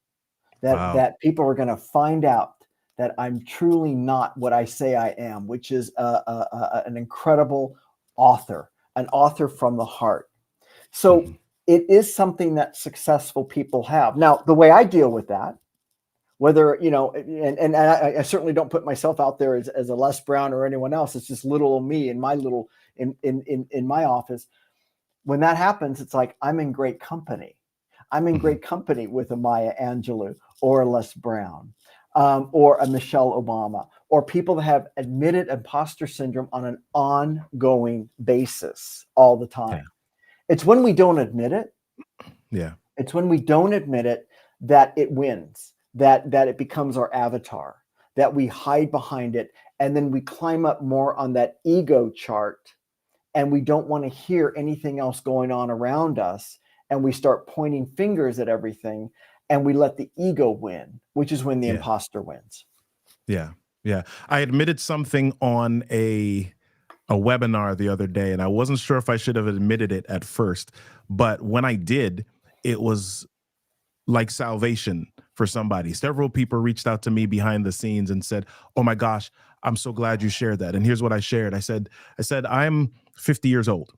that people are going to find out that I'm truly not what I say I am, which is an incredible author, an author from the heart. So it is something that successful people have. Now, the way I deal with that, whether, and I certainly don't put myself out there as a Les Brown or anyone else. It's just little old me in my little, in my office. When that happens, it's like, I'm in great company. I'm in great company with a Maya Angelou or a Les Brown, or a Michelle Obama, or people that have admitted imposter syndrome on an ongoing basis all the time. Yeah. It's when we don't admit it. Yeah. It's when we don't admit it that it wins, that it becomes our avatar, that we hide behind it. And then we climb up more on that ego chart, and we don't want to hear anything else going on around us. And we start pointing fingers at everything, and we let the ego win, which is when the imposter wins. Yeah. Yeah. I admitted something on a webinar the other day, and I wasn't sure if I should have admitted it at first, but when I did, it was like salvation for somebody. Several people reached out to me behind the scenes and said, "Oh my gosh, I'm so glad you shared that." And here's what I shared. I said, I'm 50 years old,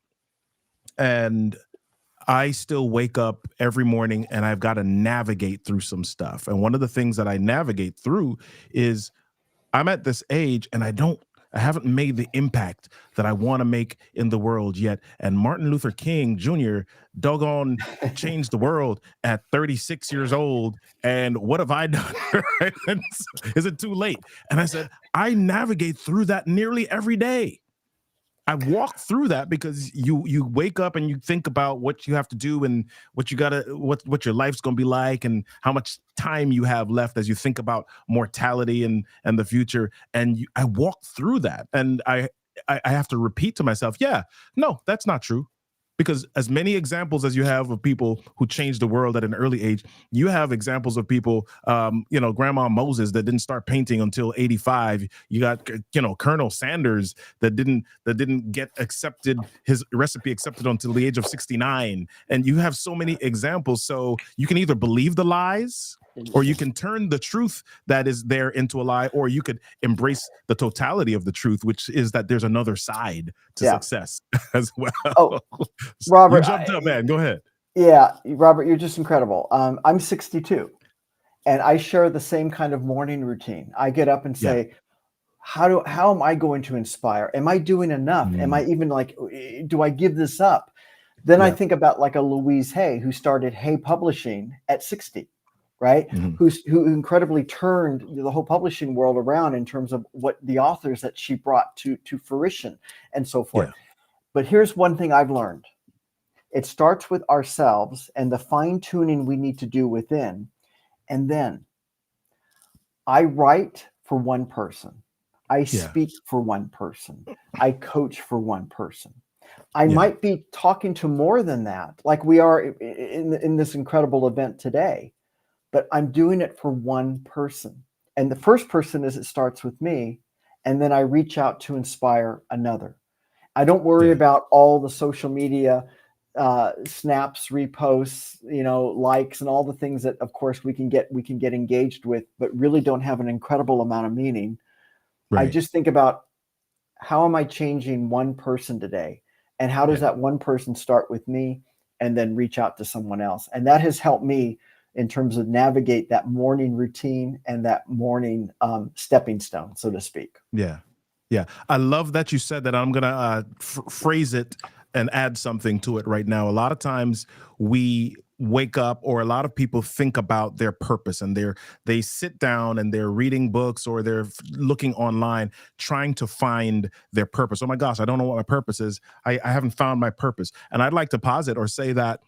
and I still wake up every morning and I've got to navigate through some stuff. And one of the things that I navigate through is I'm at this age and I haven't made the impact that I want to make in the world yet. And Martin Luther King Jr. doggone changed the world at 36 years old. And what have I done? Is it too late? And I said, I navigate through that nearly every day. I walk through that because you wake up and you think about what you have to do and what your life's going to be like and how much time you have left as you think about mortality and the future. And I walk through that, and I have to repeat to myself, yeah, no, that's not true. Because as many examples as you have of people who changed the world at an early age, you have examples of people, Grandma Moses that didn't start painting until 85. You got, Colonel Sanders that didn't get his recipe accepted until the age of 69. And you have so many examples. So you can either believe the lies, or you can turn the truth that is there into a lie, or you could embrace the totality of the truth, which is that there's another side to success as well. Oh, Robert, you jumped up, man. Go ahead. Yeah, Robert, you're just incredible. I'm 62, and I share the same kind of morning routine. I get up and say, how am I going to inspire? Am I doing enough? Am I even do I give this up? Then I think about like a Louise Hay, who started Hay Publishing at 60. Right? Who incredibly turned the whole publishing world around in terms of what the authors that she brought to fruition and so forth. Yeah. But here's one thing I've learned. It starts with ourselves and the fine tuning we need to do within. And then I write for one person. I speak for one person. I coach for one person. I might be talking to more than that, like we are in this incredible event today. But I'm doing it for one person. And the first person is it starts with me, and then I reach out to inspire another. I don't worry about all the social media snaps, reposts, likes, and all the things that, of course, we can get engaged with, but really don't have an incredible amount of meaning. Right. I just think about, how am I changing one person today? And how does that one person start with me and then reach out to someone else? And that has helped me in terms of navigate that morning routine and that morning stepping stone, so to speak. Yeah. Yeah. I love that you said that. I'm going to phrase it and add something to it right now. A lot of times we wake up, or a lot of people think about their purpose, and they sit down and they're reading books, or they're looking online trying to find their purpose. Oh my gosh, I don't know what my purpose is. I haven't found my purpose. And I'd like to posit or say that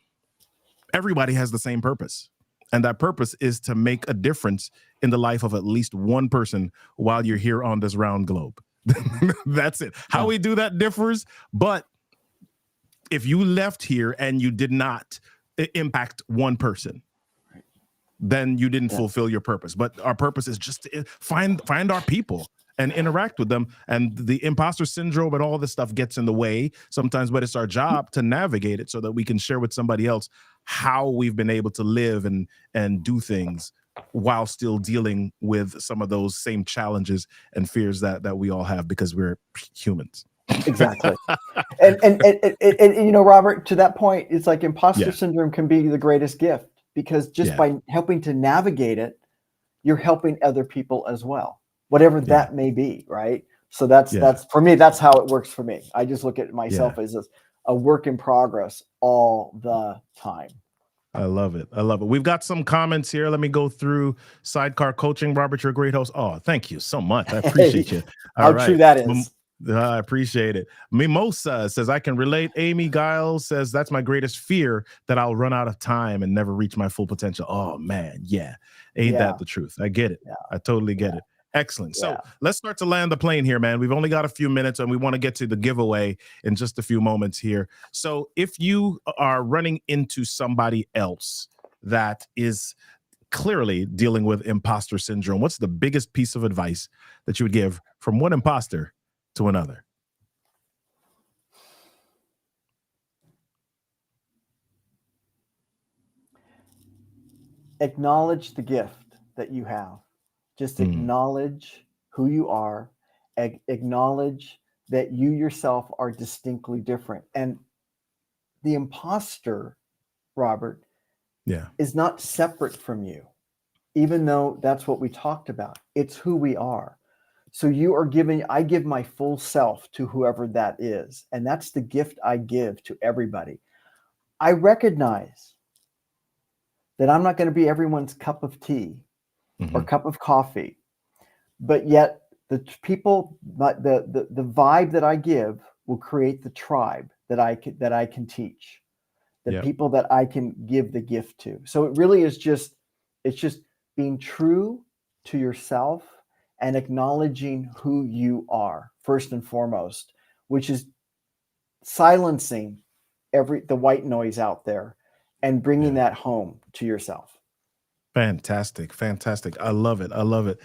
everybody has the same purpose. And that purpose is to make a difference in the life of at least one person while you're here on this round globe. That's it. How we do that differs. But if you left here and you did not impact one person, then you didn't fulfill your purpose. But our purpose is just to find our people and interact with them. And the imposter syndrome and all this stuff gets in the way sometimes, but it's our job to navigate it so that we can share with somebody else how we've been able to live and do things while still dealing with some of those same challenges and fears that we all have because we're humans. Exactly. And Robert, to that point, it's like imposter syndrome can be the greatest gift, because just by helping to navigate it, you're helping other people as well, whatever that may be, right? So that's for me, that's how it works for me. I just look at myself as a work in progress all the time. I love it. I love it. We've got some comments here. Let me go through Sidecar Coaching. Robert, you're a great host. Oh, thank you so much. I appreciate you. How true that is. I appreciate it. Mimosa says, I can relate. Amy Giles says, that's my greatest fear, that I'll run out of time and never reach my full potential. Oh, man. Yeah. Ain't that the truth? I get it. Yeah. I totally get it. Excellent. So let's start to land the plane here, man. We've only got a few minutes and we want to get to the giveaway in just a few moments here. So if you are running into somebody else that is clearly dealing with imposter syndrome, what's the biggest piece of advice that you would give from one imposter to another? Acknowledge the gift that you have. Just acknowledge who you are. Acknowledge that you yourself are distinctly different. And the imposter, Robert, is not separate from you, even though that's what we talked about. It's who we are. So I give my full self to whoever that is. And that's the gift I give to everybody. I recognize that I'm not going to be everyone's cup of tea or cup of coffee, but yet the people, the vibe that I give will create the tribe that I can teach, the people that I can give the gift to. So it really is it's just being true to yourself and acknowledging who you are first and foremost, which is silencing the white noise out there and bringing that home to yourself. Fantastic. Fantastic. I love it. I love it.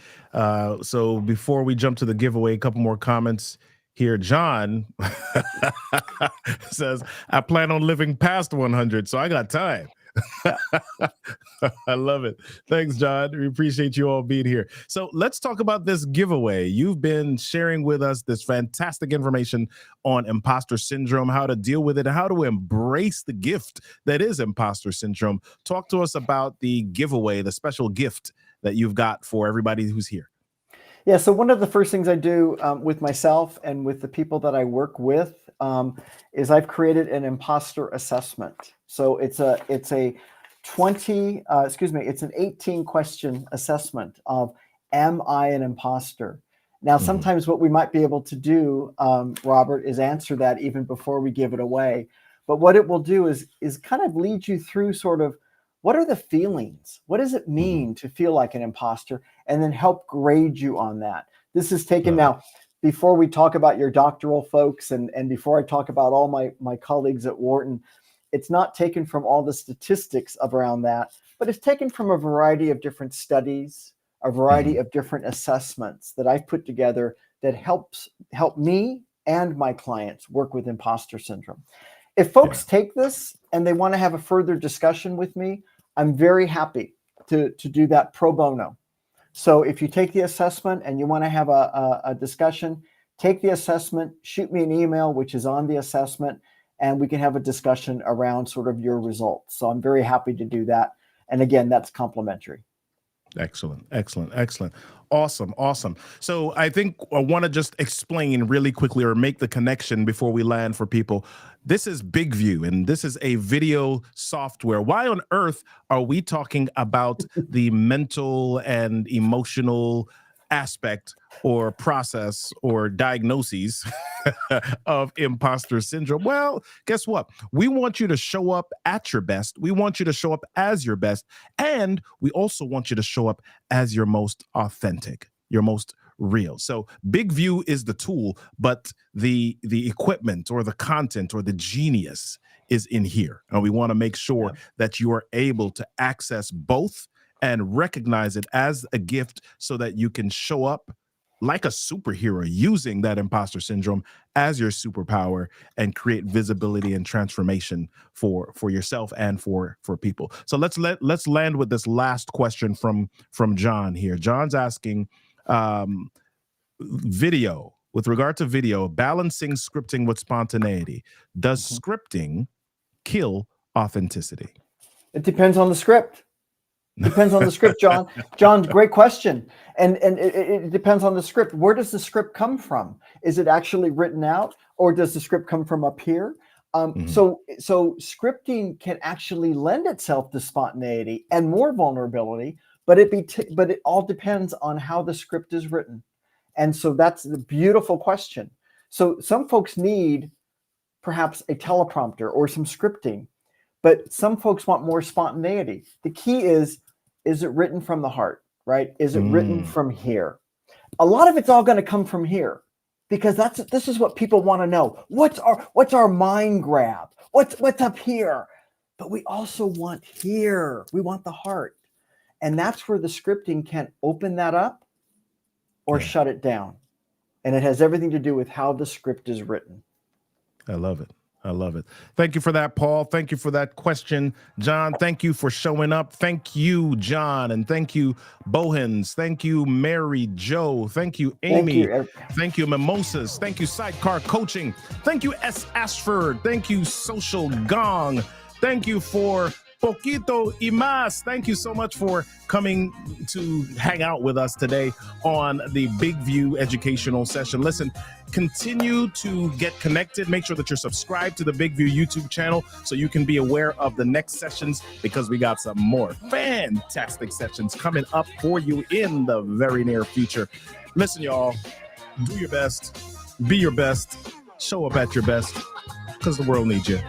So before we jump to the giveaway, a couple more comments here. John says, I plan on living past 100, so I got time. I love it. Thanks, John. We appreciate you all being here. So let's talk about this giveaway. You've been sharing with us this fantastic information on imposter syndrome, how to deal with it, and how to embrace the gift that is imposter syndrome. Talk to us about the giveaway, the special gift that you've got for everybody who's here. Yeah, so one of the first things I do with myself and with the people that I work with is I've created an imposter assessment. So it's an 18 question assessment of, am I an imposter? Now, sometimes what we might be able to do, Robert, is answer that even before we give it away. But what it will do is kind of lead you through sort of, what are the feelings? What does it mean to feel like an imposter? And then help grade you on that. This is taken now, before we talk about your doctoral folks and before I talk about all my colleagues at Wharton, it's not taken from all the statistics around that, but it's taken from a variety of different studies, a variety of different assessments that I've put together that help me and my clients work with imposter syndrome. If folks take this and they want to have a further discussion with me, I'm very happy to do that pro bono. So if you take the assessment and you want to have a discussion, take the assessment, shoot me an email, which is on the assessment, and we can have a discussion around sort of your results. So I'm very happy to do that. And again, that's complimentary. Excellent, excellent, excellent. Awesome, awesome. So I think I want to just explain really quickly or make the connection before we land for people. This is BIGVU, and this is a video software. Why on earth are we talking about the mental and emotional aspect or process or diagnoses of imposter syndrome? Well, guess what? We want you to show up at your best. We want you to show up as your best. And we also want you to show up as your most authentic, your most real. So BIGVU is the tool, but the equipment or the content or the genius is in here. And we want to make sure that you are able to access both and recognize it as a gift so that you can show up like a superhero, using that imposter syndrome as your superpower and create visibility and transformation for yourself and for people. So let's land with this last question from John here. John's asking, video, with regard to video, balancing scripting with spontaneity. Does scripting kill authenticity? It depends on the script. Depends on the script, John. John, great question. And it depends on the script. Where does the script come from? Is it actually written out, or does the script come from up here? So scripting can actually lend itself to spontaneity and more vulnerability, but it all depends on how the script is written. And so that's the beautiful question. So some folks need perhaps a teleprompter or some scripting, but some folks want more spontaneity. The key is it written from the heart, right? Is it written from here? A lot of it's all going to come from here, because this is what people want to know. What's our mind grab? What's up here? But we also want here. We want the heart. And that's where the scripting can open that up or shut it down. And it has everything to do with how the script is written. I love it. I love it. Thank you for that, Paul. Thank you for that question, John. Thank you for showing up. Thank you, John. And thank you, Bohens. Thank you, Mary Jo. Thank you, Amy. Thank you, Mimosas. Thank you, Sidecar Coaching. Thank you, S. Ashford. Thank you, Social Gong. Thank you for Poquito y Más. Thank you so much for coming to hang out with us today on the BIGVU educational session. Listen, continue to get connected. Make sure that you're subscribed to the BIGVU YouTube channel so you can be aware of the next sessions, because we got some more fantastic sessions coming up for you in the very near future. Listen, y'all, do your best, be your best, show up at your best, because the world needs you.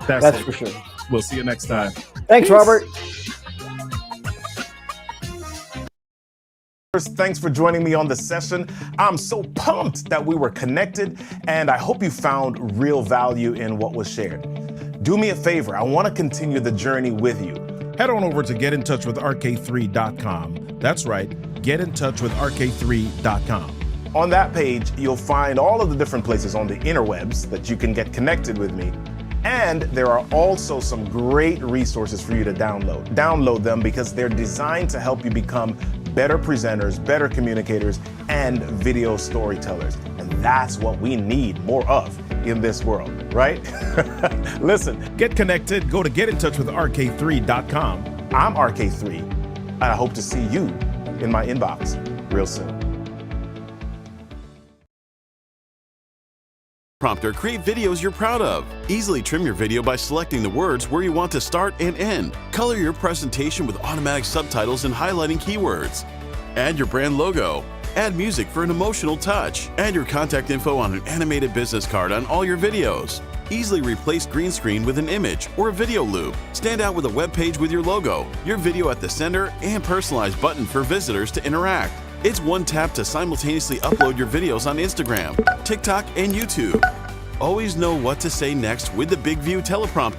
That's for sure. We'll see you next time. Thanks, Robert. Thanks for joining me on the session. I'm so pumped that we were connected, and I hope you found real value in what was shared. Do me a favor. I want to continue the journey with you. Head on over to getintouchwithrk3.com. That's right, getintouchwithrk3.com. On that page, you'll find all of the different places on the interwebs that you can get connected with me. And there are also some great resources for you to download. Download them because they're designed to help you become better presenters, better communicators, and video storytellers. And that's what we need more of in this world, right? Listen, get connected. Go to getintouchwithrk3.com. I'm RK3, and I hope to see you in my inbox real soon. Prompter, create videos you're proud of. Easily trim your video by selecting the words where you want to start and end. Color your presentation with automatic subtitles and highlighting keywords. Add your brand logo. Add music for an emotional touch. Add your contact info on an animated business card on all your videos. Easily replace green screen with an image or a video loop. Stand out with a web page with your logo, your video at the center, and personalized button for visitors to interact. It's one tap to simultaneously upload your videos on Instagram, TikTok, and YouTube. Always know what to say next with the BIGVU teleprompter.